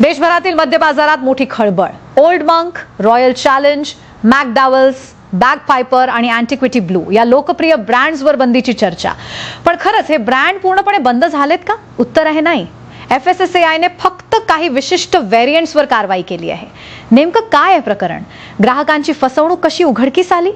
देशभरातील मद्य बाजारात मोठी खळबळ. ओल्ड मंक, रॉयल चॅलेंज, मॅकडॉवेल्स, बॅगपायपर आणि अँटिक्विटी ब्लू या लोकप्रिय ब्रँड्सवर बंदीची चर्चा. पण खरंच हे ब्रँड पूर्णपणे बंद झालेत का? उत्तर आहे नाही. FSSAIने फक्त काही विशिष्ट व्हेरियंट्सवर कारवाई केली आहे. नेमकं काय आहे प्रकरण? ग्राहकांची फसवणूक कशी उघडकीस आली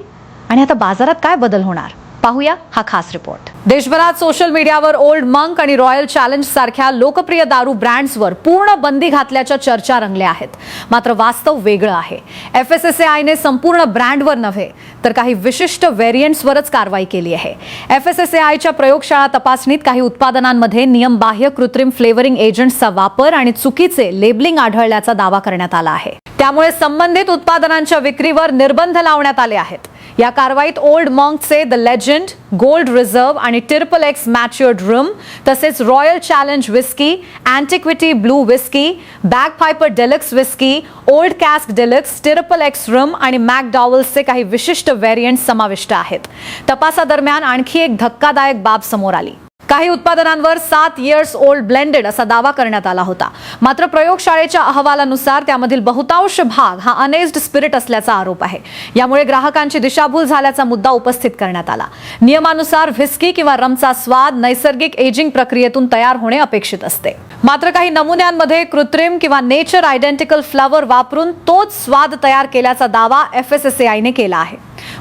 आणि आता बाजारात काय बदल होणार? पाहूया हा खास रिपोर्ट. देशभरात सोशल मीडियावर ओल्ड मंक आणि रॉयल चॅलेंज सारख्या लोकप्रिय दारू ब्रँड्सवर पूर्ण बंदी घातल्याच्या चर्चा रंगल्या आहेत. मात्र वास्तव वेगळं आहे. FSSAIने संपूर्ण ब्रँडवर नव्हे तर काही विशिष्ट व्हेरियंट्सवरच कारवाई केली आहे. FSSAIच्या प्रयोगशाळा तपासणीत काही उत्पादनांमध्ये नियमबाह्य कृत्रिम फ्लेवरिंग एजंट्सचा वापर आणि चुकीचे लेबलिंग आढळल्याचा दावा करण्यात आला आहे. त्यामुळे संबंधित उत्पादनांच्या विक्रीवर निर्बंध लावण्यात आले आहेत. या कारवाईत ओल्ड मंकचे द लेजंड, गोल्ड रिझर्व्ह आणि XXX मॅच्युअर्ड रम, तसेच royal challenge whisky, antiquity blue whisky, bagpiper deluxe whisky, old cask deluxe, XXX rum आणि मॅकडॉवेल्सचे काही विशिष्ट व्हेरियंट्स समाविष्ट आहेत. तपासादरम्यान आणखी एक धक्कादायक बाब समोर आली. काही उत्पादनांवर 7 इयर्स ओल्ड ब्लेंडेड असा दावा करण्यात आला होता. मात्र प्रयोगशाळेच्या अहवालानुसार त्यामधील बहुतांश भाग हा अनेस्ड स्पिरिट असल्याचा आरोप आहे. यामुळे ग्राहकांची दिशाभूल झाल्याचा मुद्दा उपस्थित करण्यात आला. नियमानुसार व्हिस्की किंवा रमचा स्वाद नैसर्गिक एजिंग प्रक्रियेतून तयार होणे अपेक्षित असते. मात्र काही नमुन्यांमध्ये कृत्रिम किंवा नेचर आयडेंटिकल फ्लेवर वापरून तोच स्वाद तयार केल्याचा दावा FSSAIने केला आहे.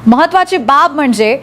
महत्त्वाची बाब म्हणजे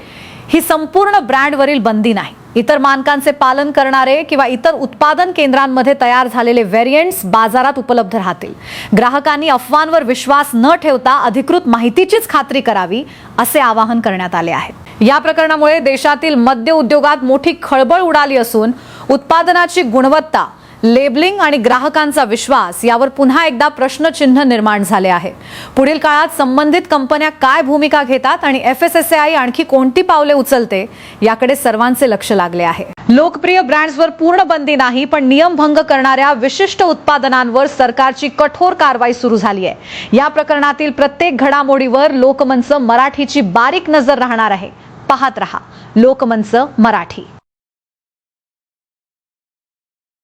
ही संपूर्ण ब्रँडवरील बंदी नाही. इतर मानकांचे पालन करणारे किंवा इतर उत्पादन केंद्रांमध्ये तयार झालेले व्हेरियंट्स बाजारात उपलब्ध राहतील. ग्राहकांनी अफवांवर विश्वास न ठेवता अधिकृत माहितीचीच खात्री करावी असे आवाहन करण्यात आले आहे. या प्रकरणामुळे देशातील मद्य उद्योगात मोठी खळबळ उडाली असून उत्पादनाची गुणवत्ता, लेबलिंग आणि ग्राहकांचा विश्वास यावर पुन्हा एकदा प्रश्नचिन्ह निर्माण झाले आहे. पुढील काळात संबंधित कंपन्या काय भूमिका घेतात आणि FSSAI आणखी कोणती पावले उचलते याकडे सर्वांचे लक्ष लागले आहे. लोकप्रिय ब्रँड्सवर पूर्ण बंदी नाही, पण नियमभंग करणाऱ्या विशिष्ट उत्पादनांवर सरकारची कठोर कारवाई सुरू झाली आहे. या प्रकरणातील प्रत्येक घडामोडीवर लोकमंच मराठीची बारीक नजर राहणार आहे. पाहत रहा लोकमंच मराठी.